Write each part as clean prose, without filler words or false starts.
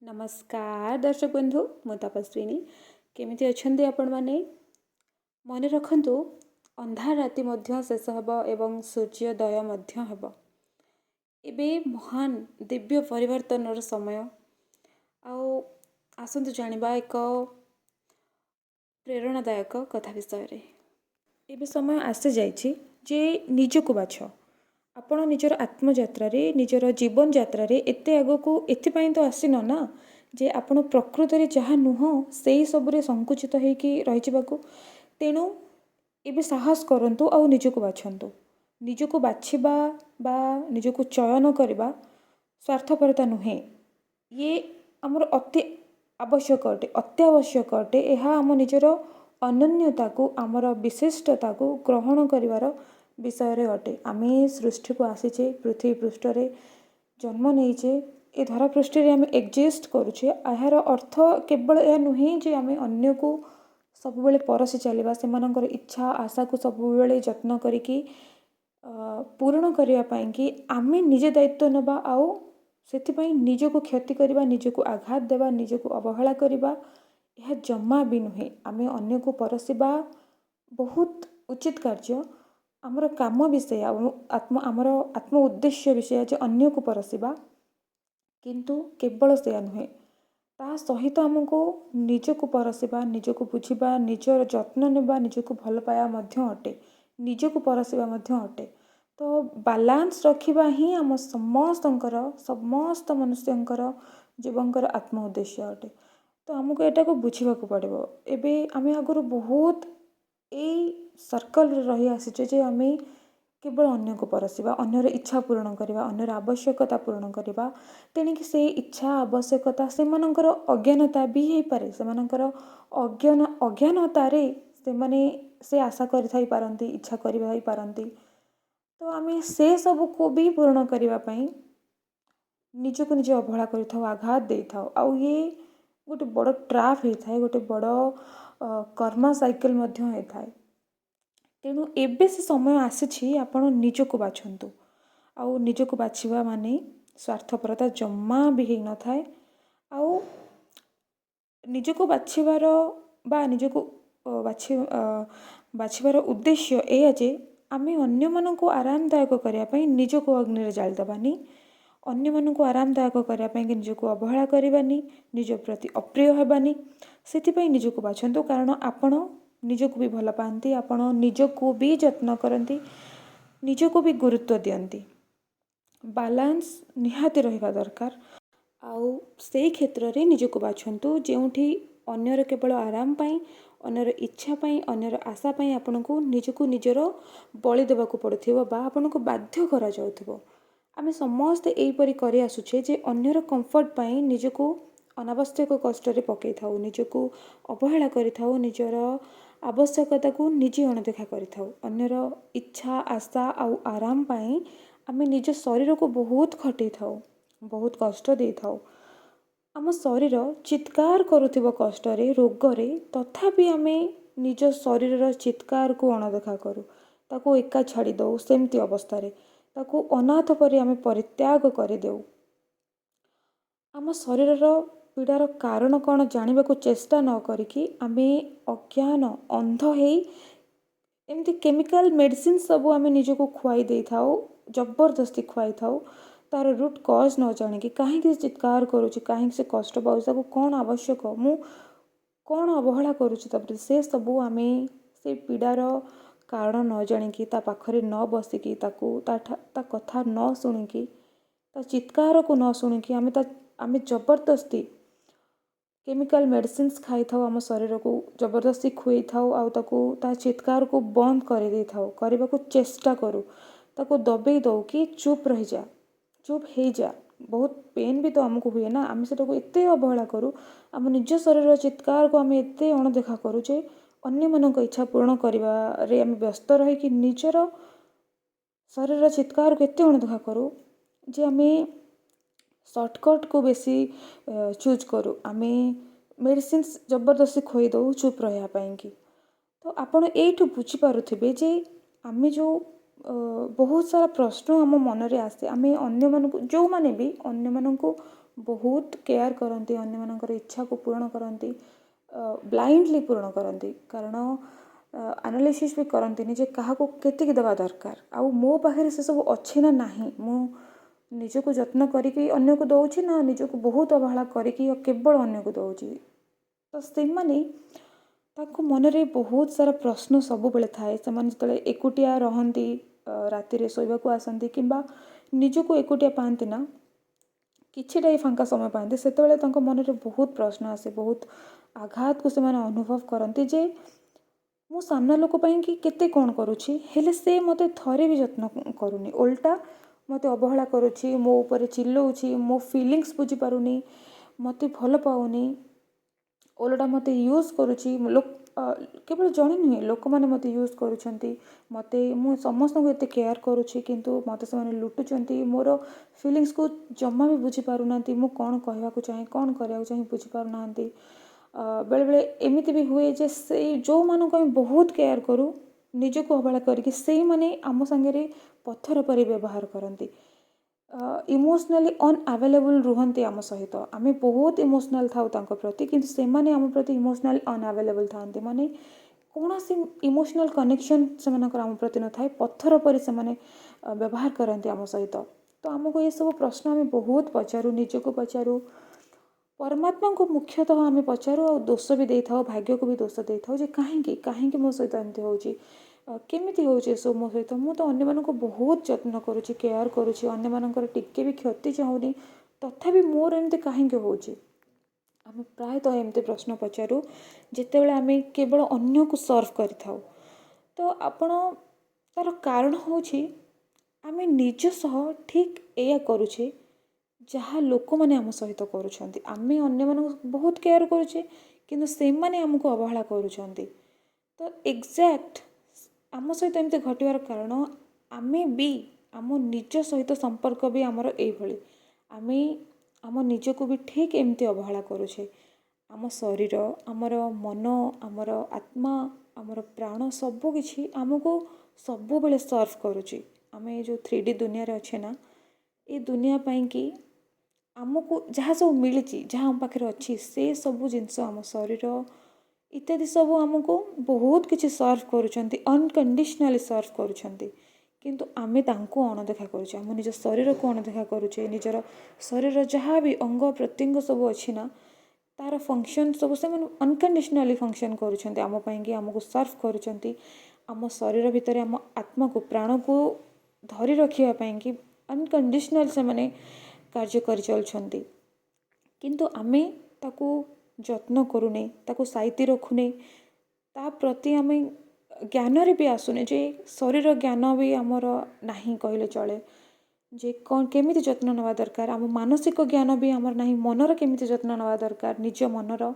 नमस्कार दर्शक बंधु मु तपस्विनी केमिति अछंती आपण माने मन रखंतु अंधार राति मध्य शेष हब एवं सूर्योदय मध्य हब एबे महान दिव्य परिवर्तन समय आउ आसंतु जानिबा एक प्रेरणादायक कथा विषय रे एबे समय आसी जाइछि जे निजको बाछ आपण निजर आत्मयात्रा निजर जीवन यात्रा एते आगको एथिपाई तो आसीन ना जे आपण प्रकृति जहाँ नुह से ही सबुरे संकुचित होइकी रहिजिबाकू तेणु एबे साहस करंतु आउ निजको बाछंतु निजको बाछिबा बा निजको चयन करबा स्वार्थपरता नुहे ये आमर अति आवश्यक अटे अत्यावश्यक अटे एहा आम निजर अनन्यता को आमर विशिष्टता को ग्रहण करिवार विषय रे अटे आमे सृष्टि को आसीचे पृथ्वी पृष्ठ रे जन्म नहींचे ए धरा पृष्ठ रे आमे एक्जिस्ट करूचे यार अर्थ केवल यह नुहे जे आमे अन्य को सब बेले परसी चलिबा सेमानकर इच्छा आशा को सब बेले जत्न करिकी पूर्ण करिया पाई कि आमे निजे दायित्व नबा आउ सेथिपाई निजको क्षति करबा निजको आघात देबा निजको अवहेला करबा यह जम्मा भी नुहे आमे अन्य को परसिबा बहुत उचित कार्य आमर काम विषय आमर आत्म उद्देश्य विषय जे अन्य को परसिबा किंतु केवल से नुहे ता सहित आमको निजको परसिबा निजको बुझिबा निजर जत्न नेबा निजको भल पाया मध्य अटे निजको परसिबा मध्य अटे तो बालांस रखिबा ही आम समस्त मनुष्यंकर जीवनकर आत्म उद्देश्य अटे तो आमको एटा को बुझिबा को पड़िबो एबे आमे आगुरु बहुत एई सर्कल रे रही आसीचे जे आमे केवल अन्य को परसिबा अन्यर इच्छा पूर्ण करबा अन्यर आवश्यकता पूर्ण करबा तेणिक से इच्छा आवश्यकता से मानकर अज्ञानता भी हे पारे से मानकर अज्ञानता रे से माने से आशा करि थाई पारंती इच्छा करिबा ही पारंती तो आमे से सब को भी पूर्ण करबा पई निजको निज अवहेला करि थाओ आघात दे थाओ आउ ये गोटे बड़ ट्राप हे थाए गोटे बड़ कर्मा साइकिल मध्य हे थाए तेणु एबे से समय आसीछि आपण निजको बाछंतु आउ निजको बाछिबा माने स्वार्थपरता जम्मा भी हे न थाए आउ निजको बाछिबार बा निजको बाछिबार उद्देश्य ए जे आमे अन्य मानको आरामदायक करिया पई निजको अग्नि रे जाल दबानी अन्य मानको आरामदायक करिया पई निजको अवहेला करबानी निज प्रति अप्रिय हेबानी सेथिपई निजको बाछंतु कारण आपण निजको भी भल पाती आपण निजको भी जत्न करती निजको भी गुरुत्व दियंती बालांस निहाती रहिबा दरकार आउ से क्षेत्र रे निजको बाछंतु जेउठी अन्यर केवल आराम पाई अन्यर इच्छा पाई अन्यर आशा पाई आपनको निजको निजर बलि देबाकू पड़ुथिबो बा आपनको बाध्य करा जाउथिबो आमे समस्त एइपरि करि आसुछे जे अन्यर कंफर्ट पाई निजको अनावश्यक कष्ट रे पकई थाउ निजको अवहेला करि थाउ निजर आवश्यकता को निजे अणदेखा करि थाउ अन्यर इच्छा आशा आउ आराम पाई आमे निज शरीर को बहुत खटै थाउ बहुत कष्ट दे थाउ आम शरीर चित्कार करुथिबो कष्ट रे रोग रे तथापि आमे निज शरीर चित्कार को अणदेखा करू ताको एका छाड़ी दउ सेमती अवस्था रे ताको अनाथ परि आमे परित्याग करि देउ आम शरीर पीड़ार कारण कौन जानवा को चेष्टा न करिकी आमे अज्ञान अंध है एमती केमिकल मेडिसिन सब आम निजको खुआई दे थाओ जबरदस्ती खुआई थाओ तार रूट कज न जानिकी कहीं चित्कार करुच्ची कहीं से कष्ट पाऊँ कौन आवश्यक मु कौन अवहेला करुच्ची से सबू आम से पीड़ार कारण न जानिकी ता पाखरे न बसिकी ता कथा न शुणिकी ता चित्कार को न शुणिकी आमे जबरदस्ती केमिकल मेडिसिन्स खाई थाओ आम शरीर को जबरदस्ती खुई थाओ आउ ता चित्कार को बंद कर दे थाओ करने को चेष्टा करूँ ताको दबे दो कि चुप रही जा चुप हो जा बहुत पेन भी तो आमको हुए ना आम से एत अवहेला करूँ आम निज शरीर चित्कार को आम एत अणदेखा करूचे अन्य मानक इच्छा पूर्ण करिबारे आम व्यस्त रही निजर शरीर चित्कार को एत अणदेखा करूँ जे आम सर्टकट को बेसी चूज करूँ आम मेडिसिन जबरदस्ती खोई दो चुप रहा कि तो आपण एठू बुझीपारे जे आम जो बहुत सारा प्रश्न आम मन रे आसे आम अन्य मानक जो माने भी अन्य मानक बहुत केयर करती, अन्य इच्छा को पूर्ण करती, ब्लाइंडली पूर्ण करती, कारण एनालिसिस भी करती जे क्या केतिक देवा दरकार आउ मो पाखे से सब अच्छी ना नहीं, मु निजको जत्न करी अन्य को दौची ना निजको बहुत अवहेला करी केवल अन्य को दौची। तो से मनरे बहुत सारा प्रश्न सब बेले थाए। से एकुटिया रहती, राति शोवा को आसती कि निजको एकुटिया पाती ना किछिटा फांका समय पाते से मनरे बहुत प्रश्न आसे, बहुत आघात को से अनुभव करती जे मु सामना लोक कि केते कौन करुछि हेले से मते थरे भी जत्न करूनी, उल्टा मते अवहेला करुछि, मो ऊपर चिल्लाउछि, मो फीलिंग्स बुझी पारुनी, मते भल पाउनी, ओल्टा मते यूज करुछि। केवल जड़े नुहे लोक मैंने मत यूज करुँच मत मु समस्त को एत केयर करुँची किंतु मत से लुटुंट मोर फीलिंग्स को जमा भी बुझी पारना, मु कौन कहवाक चाहे कौन करने चाहे बुझी पारना। बेले बेले एमती भी हुए जे से जो मानक आम बहुत केयर करूँ निजको अवहेला करके से माने आम सांगे पत्थर पर व्यवहार करती, इमोशनली अनअवेलेबल रुहंती आम सहित। आम बहुत इमोशनल थाउ तांको प्रति किंतु से माने आम प्रति इमोशनली अनअवेलेबल थांती, माने कौन सी इमोशनल कनेक्शन से आम प्रति न थाए, पत्थर पर से व्यवहार करती आम सहित। तो आमको ये सब प्रश्न आम बहुत पचारू, निजको पचारू, परमात्मा को मुख्यतः आम पचारू और दोष भी दे था, भाग्य को भी दोष दे था जे कहीं मो सहित एमती होची, केमिति होची सब मो सहित। मु तो अन्य मानक बहुत जत्न करुँची, केयर करुँची, अन्य मानकर टिके भी क्षति चाहूनी, तथापि मोर एमती कहीं होची। आम प्रायतः एमती प्रश्न पचारू जितेबाला आम केवल अन्य को सर्व कर था। तो आपण तार कारण होची आम निज सह ठीक एया करुछे जहाँ लोक मैंने आम सहित करुँच। आम अन्य मानक बहुत केयर करुचे किंतु से माने आमको अवहेला करुँच। तो एग्जैक्ट आम सहित एमती घटवार कारण आम भी आम निज सहित संपर्क भी आमर यही आम आम निजको भी ठीक एमती अवहेला करुचे। आम शरीर, आमर मन, आमर आत्मा, आमर प्राण सबकि आमको सब बेले सर्व करुची। आम ये जो 3D दुनिया रे अच्छे ना, ये दुनिया पाई कि आमको जहाँ सब मिली जहाँ आम पाखे अच्छी से सब जिनस आम शरीर इत्यादि सब आमको बहुत किसी सर्व करुँच, अनकंडीशनली सर्व करुँच। किंतु आमे तांको अणदेखा करुचे, आम निज शरीर को अणदेखा करुचे। निजर शरीर जहाँ भी अंग प्रत्यंग सब अच्छी ना तार फंक्शन सब से अनकंडीशनली फंक्शन करुँच आम पाई आमको सर्व करुँच। आम शरीर भितर आम आत्मा को प्राण को धरी रखापी कि अनकंडीशनल से माने कार्य कर चलुँच। किंतु आमे ताकू जत्न करूने, ताकू साइती रखुने, ता प्रति आम ज्ञान रे भी आसुने जे शरीर ज्ञान भी आमर नहीं कहले चले जे कौन केमिति जत्न नवा दरकार। आम मानसिक ज्ञान भी आमर नहीं, मनर केमिति जत्न नवा दरकार, निज मनर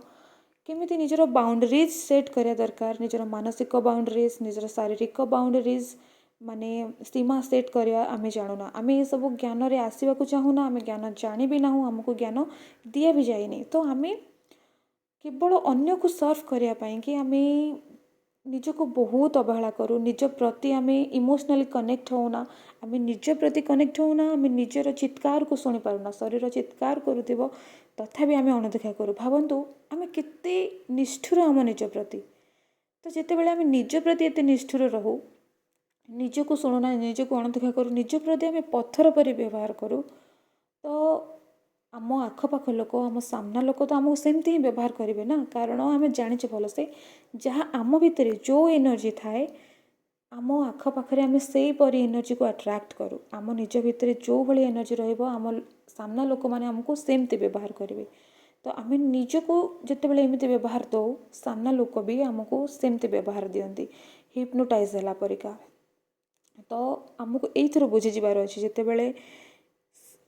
केमिति निजर बाउंड्रीज सेट करिया दरकार, निजर मानसिक बाउंड्रीज, निजर शारीरिक बाउंड्रीज माने सीमा सेट करिया आमे जानुना। आमे ये सब ज्ञान रे आसीबा को चाहूना, आमे ज्ञान जानी भी नाहु, आमको ज्ञान दिया भी जाइनी। तो आमे केवल अन्य को सर्व करिया पाई कि आमे निजको बहुत अवहेला करूँ, निज प्रति आम इमोशनली कनेक्ट होना, आम निज प्रति कनेक्ट होना, आम निजर चित्कार को शुणी पारुना। शरीर चित्कार करूथिबो तथापि आम अणदेखा करूँ। भावतु आम केते निष्ठुर आम निज प्रति। तो जितेबाला आम निज प्रति एत निष्ठुर रहू, निजको शुणुना, निजको अणदेखा करूँ, निज प्रति आम पत्थर पर व्यवहार करूँ, तो आम आखपाख लोक, आम सामना लोक तो आमको सेमती ही व्यवहार करेंगे ना। कारण आम जाने भल से जहाँ आम भितर जो एनर्जी थाए आम आखपाखे आम से परी एनर्जी को अट्राक्ट करूँ। आम निज भितर जो भाई एनर्जी रम सामना लोक मैंने आमको सेमती व्यवहार करेंगे। तो आम निजको जिते एमती व्यवहार दो, सामना लोक भी आमको सेमती व्यवहार दियंती, हिप्नोटाइज है परिका। तो आमको यही बुझी जबार अच्छे जितेबाला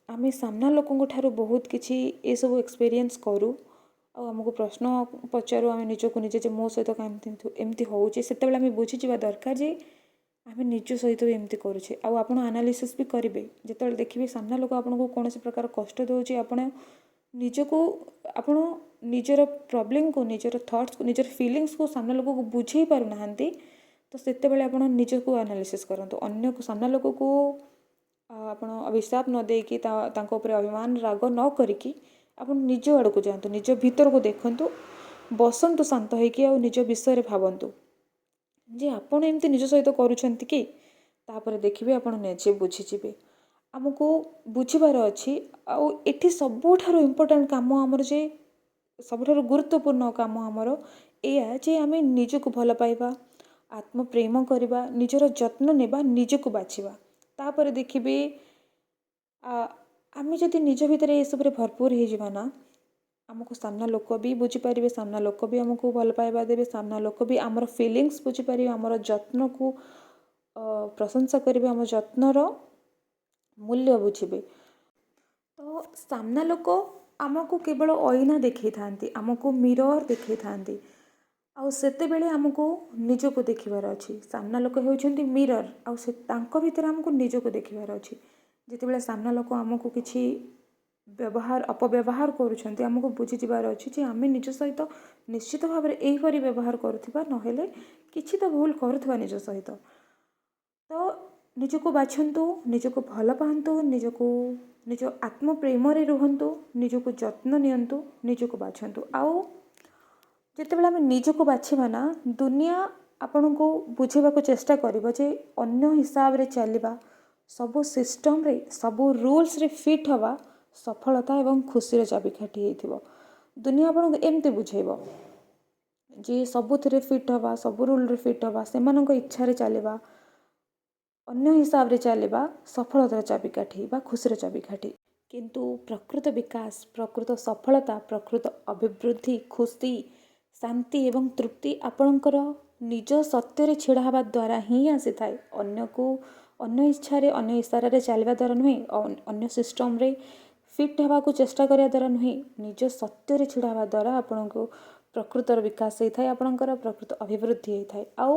आम सामना लोकों ठारू बहुत किसी ये सब एक्सपीरियंस करूँ आमको प्रश्न पचारू आम निजको निजे जे मो सहित एमती होचे से आम बुझीजा दरकार जे आम निज सहित भी एमती करुचे। आप एनालिसिस भी करेंगे जिते देखिए सामना लोक आपको कौन प्रकार कष्ट दौर आप निजको आप निजर प्रॉब्लम को, निजर थॉट्स को, निजर फीलिंग्स को सामना लोक को बुझे पारना। तो से आप निजको एनालिसिस करूँ, अन्य को सामना लोक को ଆପଣ ଅଭିଶାପ ନ ଦେଇକି ତାଙ୍କ ଉପରେ ଅଭିମାନ ରାଗ ନ କରିକି ଆପଣ ନିଜ ଆଡ଼କୁ ଯାଆନ୍ତୁ, ନିଜ ଭିତରକୁ ଦେଖନ୍ତୁ, ବସନ୍ତୁ ଶାନ୍ତ ହେଇକି ଆଉ ନିଜ ବିଷୟରେ ଭାବନ୍ତୁ ଯେ ଆପଣ ଏମିତି ନିଜ ସହିତ କରୁଛନ୍ତି କି। ତାପରେ ଦେଖିବେ ଆପଣ ନିଜେ ବୁଝିଯିବେ। ଆମକୁ ବୁଝିବାର ଅଛି। ଆଉ ଏଠି ସବୁଠାରୁ ଇମ୍ପୋର୍ଟାଣ୍ଟ କାମ ଆମର ଯେ ସବୁଠାରୁ ଗୁରୁତ୍ୱପୂର୍ଣ୍ଣ କାମ ଆମର ଏଇଆ ଯେ ଆମେ ନିଜକୁ ଭଲ ପାଇବା, ଆତ୍ମପ୍ରେମ କରିବା, ନିଜର ଯତ୍ନ ନେବା, ନିଜକୁ ବାଛିବା। ତାପରେ ଦେଖିବେ ଆମେ ଯଦି ନିଜ ଭିତରେ ଏସବୁରେ ଭରପୁର ହେଇଯିବା ନା, ଆମକୁ ସାମ୍ନା ଲୋକ ବି ବୁଝିପାରିବେ, ସାମ୍ନା ଲୋକ ବି ଆମକୁ ଭଲ ପାଇବା ଦେବେ, ସାମ୍ନା ଲୋକ ବି ଆମର ଫିଲିଙ୍ଗସ୍ ବୁଝିପାରିବେ, ଆମର ଯତ୍ନକୁ ପ୍ରଶଂସା କରିବେ, ଆମ ଯତ୍ନର ମୂଲ୍ୟ ବୁଝିବେ। ତ ସାମ୍ନା ଲୋକ ଆମକୁ କେବଳ ଅଇନା ଦେଖେଇଥାନ୍ତି, ଆମକୁ ମିରର ଦେଖେଇଥାନ୍ତି। ଆଉ ସେତେବେଳେ ଆମକୁ ନିଜକୁ ଦେଖିବାର ଅଛି। ସାମ୍ନା ଲୋକ ହେଉଛନ୍ତି ମିରର, ଆଉ ତାଙ୍କ ଭିତରେ ଆମକୁ ନିଜକୁ ଦେଖିବାର ଅଛି। ଯେତେବେଳେ ସାମ୍ନା ଲୋକ ଆମକୁ କିଛି ଅପବ୍ୟବହାର କରୁଛନ୍ତି, ଆମକୁ ବୁଝିଯିବାର ଅଛି ଯେ ଆମେ ନିଜ ସହିତ ନିଶ୍ଚିତ ଭାବରେ ଏହିପରି ବ୍ୟବହାର କରୁଥିବା, ନହେଲେ କିଛି ତ ଭୁଲ କରୁଥିବା ନିଜ ସହିତ। ତ ନିଜକୁ ବାଛନ୍ତୁ, ନିଜକୁ ଭଲ ପାଆନ୍ତୁ, ନିଜ ଆତ୍ମପ୍ରେମରେ ରୁହନ୍ତୁ, ନିଜକୁ ଯତ୍ନ ନିଅନ୍ତୁ, ନିଜକୁ ବାଛନ୍ତୁ। ଆଉ ଯେତେବେଳେ ଆମେ ନିଜକୁ ବାଛିବା ନା, ଦୁନିଆ ଆପଣଙ୍କୁ ବୁଝେଇବାକୁ ଚେଷ୍ଟା କରିବ ଯେ ଅନ୍ୟ ହିସାବରେ ଚାଲିବା, ସବୁ ସିଷ୍ଟମରେ, ସବୁ ରୁଲ୍ସରେ ଫିଟ୍ ହେବା ସଫଳତା ଏବଂ ଖୁସିର ଚାବିକାଠି ହେଇଥିବ। ଦୁନିଆ ଆପଣଙ୍କୁ ଏମିତି ବୁଝେଇବ ଯେ ସବୁଥିରେ ଫିଟ୍ ହେବା, ସବୁ ରୁଲ୍ରେ ଫିଟ୍ ହେବା, ସେମାନଙ୍କ ଇଚ୍ଛାରେ ଚାଲିବା, ଅନ୍ୟ ହିସାବରେ ଚାଲିବା ସଫଳତାର ଚାବିକାଠି ବା ଖୁସିର ଚାବିକାଠି। କିନ୍ତୁ ପ୍ରକୃତ ବିକାଶ, ପ୍ରକୃତ ସଫଳତା, ପ୍ରକୃତ ଅଭିବୃଦ୍ଧି, ଖୁସି, ଶାନ୍ତି ଏବଂ ତୃପ୍ତି ଆପଣଙ୍କର ନିଜ ସତ୍ୟରେ ଛିଡ଼ା ହେବା ଦ୍ୱାରା ହିଁ ଆସିଥାଏ। ଅନ୍ୟ ଇଚ୍ଛାରେ, ଅନ୍ୟ ଇସାରାରେ ଚାଲିବା ଦ୍ୱାରା ନୁହେଁ, ଅନ୍ୟ ସିଷ୍ଟମରେ ଫିଟ୍ ହେବାକୁ ଚେଷ୍ଟା କରିବା ଦ୍ୱାରା ନୁହେଁ, ନିଜ ସତ୍ୟରେ ଛିଡ଼ା ହେବା ଦ୍ୱାରା ଆପଣଙ୍କୁ ପ୍ରକୃତର ବିକାଶ ହେଇଥାଏ, ଆପଣଙ୍କର ପ୍ରକୃତ ଅଭିବୃଦ୍ଧି ହେଇଥାଏ। ଆଉ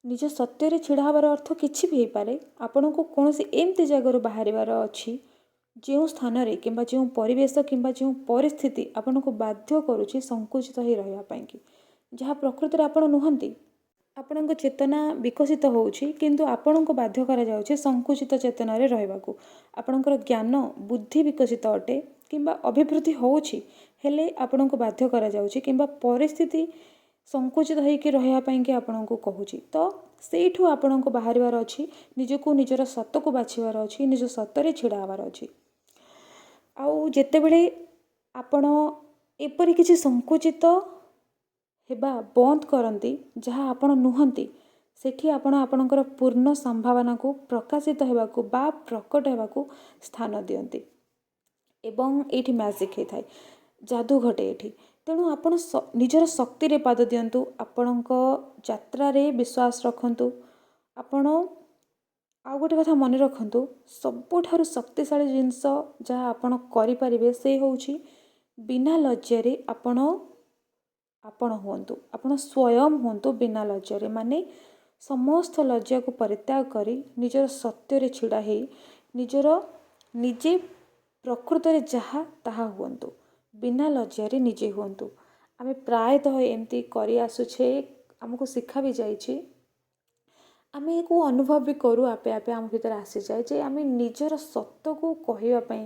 ନିଜ ସତ୍ୟରେ ଛିଡ଼ା ହେବାର ଅର୍ଥ କିଛି ବି ହେଇପାରେ। ଆପଣଙ୍କୁ କୌଣସି ଏମିତି ଜାଗାରୁ ବାହାରିବାର ଅଛି ଯେଉଁ ସ୍ଥାନରେ କିମ୍ବା ଯେଉଁ ପରିବେଶ କିମ୍ବା ଯେଉଁ ପରିସ୍ଥିତି ଆପଣଙ୍କୁ ବାଧ୍ୟ କରୁଛି ସଙ୍କୁଚିତ ହୋଇ ରହିବା ପାଇଁକି, ଯାହା ପ୍ରକୃତରେ ଆପଣ ନୁହନ୍ତି। ଆପଣଙ୍କ ଚେତନା ବିକଶିତ ହେଉଛି, କିନ୍ତୁ ଆପଣଙ୍କୁ ବାଧ୍ୟ କରାଯାଉଛି ସଙ୍କୁଚିତ ଚେତନାରେ ରହିବାକୁ। ଆପଣଙ୍କର ଜ୍ଞାନ ବୁଦ୍ଧି ବିକଶିତ ଅଟେ କିମ୍ବା ଅଭିବୃଦ୍ଧି ହେଉଛି, ହେଲେ ଆପଣଙ୍କୁ ବାଧ୍ୟ କରାଯାଉଛି କିମ୍ବା ପରିସ୍ଥିତି ସଙ୍କୁଚିତ ହୋଇକି ରହିବା ପାଇଁକି ଆପଣଙ୍କୁ କହୁଛି। ତ ସେଇଠୁ ଆପଣଙ୍କୁ ବାହାରିବାର ଅଛି, ନିଜକୁ ନିଜର ସତକୁ ବାଛିବାର ଅଛି, ନିଜ ସତରେ ଛିଡ଼ା ହେବାର ଅଛି। ଆଉ ଯେତେବେଳେ ଆପଣ ଏପରି କିଛି ସଙ୍କୁଚିତ ହେବା ବନ୍ଦ କରନ୍ତି, ଯାହା ଆପଣ ନୁହନ୍ତି, ସେଠି ଆପଣ ଆପଣଙ୍କର ପୂର୍ଣ୍ଣ ସମ୍ଭାବନାକୁ ପ୍ରକାଶିତ ହେବାକୁ ବା ପ୍ରକଟ ହେବାକୁ ସ୍ଥାନ ଦିଅନ୍ତି। ଏବଂ ଏଇଠି ମ୍ୟାଜିକ୍ ହେଇଥାଏ, ଯାଦୁ ଘଟେ ଏଠି। ତେଣୁ ଆପଣ ନିଜର ଶକ୍ତିରେ ପାଦ ଦିଅନ୍ତୁ, ଆପଣଙ୍କ ଯାତ୍ରାରେ ବିଶ୍ୱାସ ରଖନ୍ତୁ। ଆପଣ ଆଉ ଗୋଟେ କଥା ମନେ ରଖନ୍ତୁ, ସବୁଠାରୁ ଶକ୍ତିଶାଳୀ ଜିନିଷ ଯାହା ଆପଣ କରିପାରିବେ ସେ ହେଉଛି ବିନା ଲଜ୍ଜାରେ ଆପଣ ହୁଅନ୍ତୁ, ଆପଣ ସ୍ୱୟଂ ହୁଅନ୍ତୁ ବିନା ଲଜ୍ଜାରେ। ମାନେ ସମସ୍ତ ଲଜ୍ଜାକୁ ପରିତ୍ୟାଗ କରି ନିଜର ସତ୍ୟରେ ଛିଡ଼ା ହେଇ ନିଜେ ପ୍ରକୃତରେ ଯାହା ତାହା ହୁଅନ୍ତୁ, ବିନା ଲଜ୍ଜାରେ ନିଜେ ହୁଅନ୍ତୁ। ଆମେ ପ୍ରାୟତଃ ଏମିତି କରି ଆସୁଛେ, ଆମକୁ ଶିଖା ବି ଯାଇଛି, ଆମେ ଏହାକୁ ଅନୁଭବ ବି କରୁ, ଆପେ ଆପେ ଆମ ଭିତରେ ଆସିଯାଏ ଯେ ଆମେ ନିଜର ସତ୍ୟକୁ କହିବା ପାଇଁ,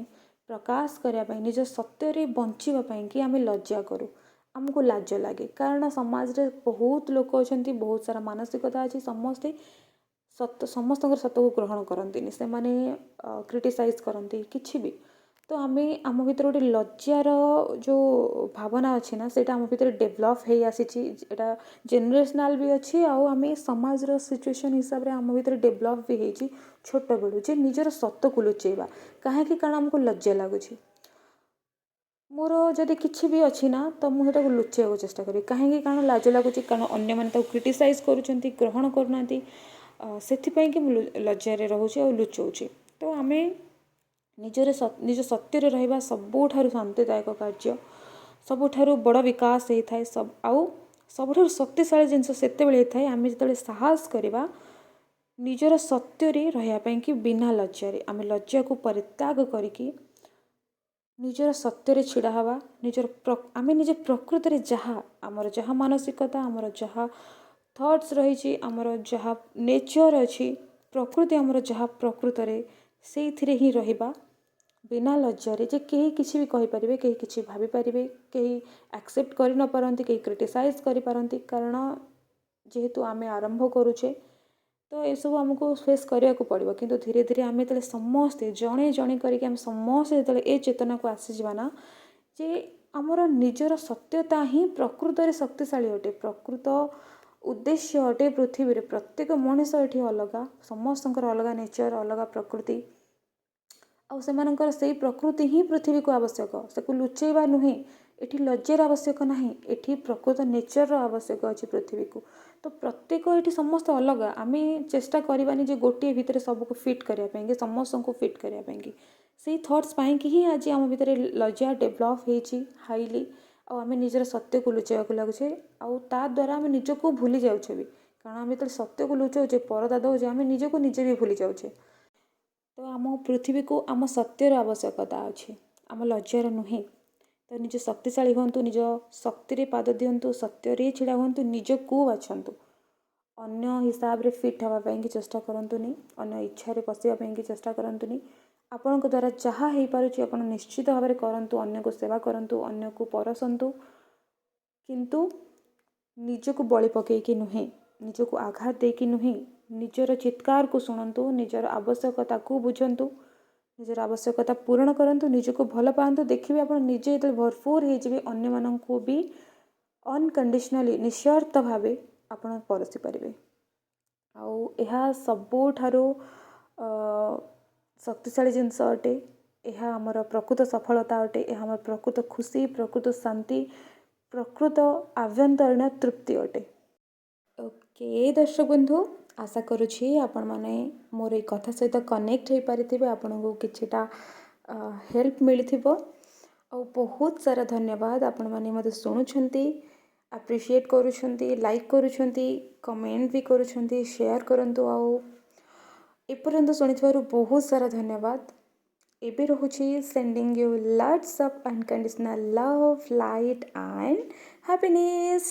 ପ୍ରକାଶ କରିବା ପାଇଁ, ନିଜ ସତ୍ୟରେ ବଞ୍ଚିବା ପାଇଁକି ଆମେ ଲଜ୍ଜା କରୁ, ଆମକୁ ଲାଜ ଲାଗେ। କାରଣ ସମାଜରେ ବହୁତ ଲୋକ ଅଛନ୍ତି, ବହୁତ ସାରା ମାନସିକତା ଅଛି, ସମସ୍ତଙ୍କର ସତ୍ୟକୁ ଗ୍ରହଣ କରନ୍ତିନି, ସେମାନେ କ୍ରିଟିସାଇଜ୍ କରନ୍ତି କିଛି ବି। ତ ଆମେ ଆମ ଭିତରେ ଗୋଟେ ଲଜ୍ଜାର ଯେଉଁ ଭାବନା ଅଛି ନା, ସେଇଟା ଆମ ଭିତରେ ଡେଭଲପ୍ ହେଇ ଆସିଛି। ଏଇଟା ଜେନେରେସନାଲ୍ ବି ଅଛି, ଆଉ ଆମେ ସମାଜର ସିଚୁଏସନ୍ ହିସାବରେ ଆମ ଭିତରେ ଡେଭଲପ୍ ବି ହେଇଛି ଛୋଟବେଳୁ, ଯେ ନିଜର ସତ୍ୟକୁ ଲୁଚେଇବା। କାହିଁକି? କାରଣ ଆମକୁ ଲଜ୍ଜା ଲାଗୁଛି। ମୋର ଯଦି କିଛି ବି ଅଛି ନା, ତ ମୁଁ ସେଟାକୁ ଲୁଚେଇବାକୁ ଚେଷ୍ଟା କରିବି। କାହିଁକି? କାରଣ ଲାଜ ଲାଗୁଛି, କାରଣ ଅନ୍ୟମାନେ ତାକୁ କ୍ରିଟିସାଇଜ୍ କରୁଛନ୍ତି, ଗ୍ରହଣ କରୁନାହାନ୍ତି। ସେଥିପାଇଁକି ମୁଁ ଲଜ୍ଜାରେ ରହୁଛି ଆଉ ଲୁଚଉଛି। ତ ଆମେ ନିଜ ସତ୍ୟରେ ରହିବା ସବୁଠାରୁ ଶାନ୍ତିଦାୟକ କାର୍ଯ୍ୟ, ସବୁଠାରୁ ବଡ଼ ବିକାଶ ହେଇଥାଏ। ଆଉ ସବୁଠାରୁ ଶକ୍ତିଶାଳୀ ଜିନିଷ ସେତେବେଳେ ହେଇଥାଏ ଆମେ ଯେତେବେଳେ ସାହସ କରିବା ନିଜର ସତ୍ୟରେ ରହିବା ପାଇଁକି ବିନା ଲଜ୍ଜାରେ। ଆମେ ଲଜ୍ଜାକୁ ପରିତ୍ୟାଗ କରିକି ନିଜର ସତ୍ୟରେ ଛିଡ଼ା ହେବା, ଆମେ ନିଜେ ପ୍ରକୃତରେ ଆମର ଯାହା ମାନସିକତା, ଆମର ଯାହା ଥଟ୍ସ ରହିଛି, ଆମର ଯାହା ନେଚର୍ ଅଛି, ପ୍ରକୃତି ଆମର ଯାହା ପ୍ରକୃତରେ ସେଇଥିରେ ହିଁ ରହିବା ବିନା ଲଜ୍ଜାରେ ଯେ କେହି କିଛି ବି କହିପାରିବେ, କେହି କିଛି ଭାବିପାରିବେ, କେହି ଆକ୍ସେପ୍ଟ କରି ନ ପାରନ୍ତି, କେହି କ୍ରିଟିସାଇଜ୍ କରିପାରନ୍ତି। କାରଣ ଯେହେତୁ ଆମେ ଆରମ୍ଭ କରୁଛେ ତ ଏସବୁ ଆମକୁ ଫେସ୍ କରିବାକୁ ପଡ଼ିବ। କିନ୍ତୁ ଧୀରେ ଧୀରେ ଆମେ ଯେତେବେଳେ ସମସ୍ତେ ଜଣେ ଜଣେ କରିକି ଆମେ ସମସ୍ତେ ଯେତେବେଳେ ଏ ଚେତନାକୁ ଆସିଯିବା ନା ଯେ ଆମର ନିଜର ସତ୍ୟତା ହିଁ ପ୍ରକୃତରେ ଶକ୍ତିଶାଳୀ ଅଟେ, ପ୍ରକୃତ ଉଦ୍ଦେଶ୍ୟ ଅଟେ ପୃଥିବୀରେ। ପ୍ରତ୍ୟେକ ମଣିଷ ଏଠି ଅଲଗା, ସମସ୍ତଙ୍କର ଅଲଗା ନେଚର, ଅଲଗା ପ୍ରକୃତି, ଆଉ ସେମାନଙ୍କର ସେଇ ପ୍ରକୃତି ହିଁ ପୃଥିବୀକୁ ଆବଶ୍ୟକ। ତାକୁ ଲୁଚେଇବା ନୁହେଁ, ଏଠି ଲଜ୍ଜାର ଆବଶ୍ୟକ ନାହିଁ, ଏଠି ପ୍ରକୃତ ନେଚରର ଆବଶ୍ୟକ ଅଛି ପୃଥିବୀକୁ। ତ ପ୍ରତ୍ୟେକ ଏଠି ସମସ୍ତେ ଅଲଗା। ଆମେ ଚେଷ୍ଟା କରିବାନି ଯେ ଗୋଟିଏ ଭିତରେ ସବୁକୁ ଫିଟ୍ କରିବା ପାଇଁକି, ସମସ୍ତଙ୍କୁ ଫିଟ୍ କରିବା ପାଇଁକି। ସେଇ ଥଟ୍ସ ପାଇଁକି ହିଁ ଆଜି ଆମ ଭିତରେ ଲଜ୍ଜା ଡେଭଲପ୍ ହେଇଛି ହାଇଲି। ଆଉ ଆମେ ନିଜର ସତ୍ୟକୁ ଲୁଚେଇବାକୁ ଲାଗୁଛେ, ଆଉ ତା ଦ୍ୱାରା ଆମେ ନିଜକୁ ଭୁଲି ଯାଉଛେ ବି। କାରଣ ଆମେ ଯେତେବେଳେ ସତ୍ୟକୁ ଲୁଚଉଛେ, ପରଦା ଦେଉଛେ, ଆମେ ନିଜକୁ ନିଜେ ବି ଭୁଲି ଯାଉଛେ। ତ ଆମ ପୃଥିବୀକୁ ଆମ ସତ୍ୟର ଆବଶ୍ୟକତା ଅଛି, ଆମ ଲଜ୍ଜାର ନୁହେଁ। ତ ନିଜେ ଶକ୍ତିଶାଳୀ ହୁଅନ୍ତୁ, ନିଜ ଶକ୍ତିରେ ପାଦ ଦିଅନ୍ତୁ, ସତ୍ୟରେ ଛିଡ଼ା ହୁଅନ୍ତୁ, ନିଜକୁ ବାଛନ୍ତୁ। ଅନ୍ୟ ହିସାବରେ ଫିଟ୍ ହେବା ପାଇଁକି ଚେଷ୍ଟା କରନ୍ତୁନି, ଅନ୍ୟ ଇଚ୍ଛାରେ ପଶିବା ପାଇଁକି ଚେଷ୍ଟା କରନ୍ତୁନି। ଆପଣଙ୍କ ଦ୍ୱାରା ଯାହା ହେଇପାରୁଛି ଆପଣ ନିଶ୍ଚିତ ଭାବରେ କରନ୍ତୁ, ଅନ୍ୟକୁ ସେବା କରନ୍ତୁ, ଅନ୍ୟକୁ ପରସନ୍ତୁ। କିନ୍ତୁ ନିଜକୁ ବଳି ପକାଇକି ନୁହେଁ, ନିଜକୁ ଆଘାତ ଦେଇକି ନୁହେଁ। ନିଜର ଚିତ୍କାରକୁ ଶୁଣନ୍ତୁ, ନିଜର ଆବଶ୍ୟକତାକୁ ବୁଝନ୍ତୁ, ନିଜର ଆବଶ୍ୟକତା ପୂରଣ କରନ୍ତୁ, ନିଜକୁ ଭଲ ପାଆନ୍ତୁ। ଦେଖିବେ ଆପଣ ନିଜେ ଯେତେବେଳେ ଭରପୁର ହେଇଯିବେ, ଅନ୍ୟମାନଙ୍କୁ ବି ଅନକଣ୍ଡିସନାଲି ନିଃସ୍ୱାର୍ଥ ଭାବେ ଆପଣ ପରସି ପାରିବେ। ଆଉ ଏହା ସବୁଠାରୁ ଶକ୍ତିଶାଳୀ ଜିନିଷ ଅଟେ। ଏହା ଆମର ପ୍ରକୃତ ସଫଳତା ଅଟେ, ଏହା ଆମର ପ୍ରକୃତ ଖୁସି, ପ୍ରକୃତ ଶାନ୍ତି, ପ୍ରକୃତ ଆଭ୍ୟନ୍ତରୀଣ ତୃପ୍ତି ଅଟେ। ଓକେ ଦର୍ଶକ ବନ୍ଧୁ, ଆଶା କରୁଛି ଆପଣମାନେ ମୋର ଏଇ କଥା ସହିତ କନେକ୍ଟ ହେଇପାରିଥିବେ, ଆପଣଙ୍କୁ କିଛିଟା ହେଲ୍ପ ମିଳିଥିବ। ଆଉ ବହୁତ ସାରା ଧନ୍ୟବାଦ, ଆପଣମାନେ ମୋତେ ଶୁଣୁଛନ୍ତି, ଆପ୍ରିସିଏଟ୍ କରୁଛନ୍ତି, ଲାଇକ୍ କରୁଛନ୍ତି, କମେଣ୍ଟ ବି କରୁଛନ୍ତି, ସେୟାର କରନ୍ତୁ। ଆଉ ଏପର୍ଯ୍ୟନ୍ତ ଶୁଣିଥିବାରୁ ବହୁତ ସାରା ଧନ୍ୟବାଦ। ଏବେ ରହୁଛି sending you lots of unconditional love, light and happiness.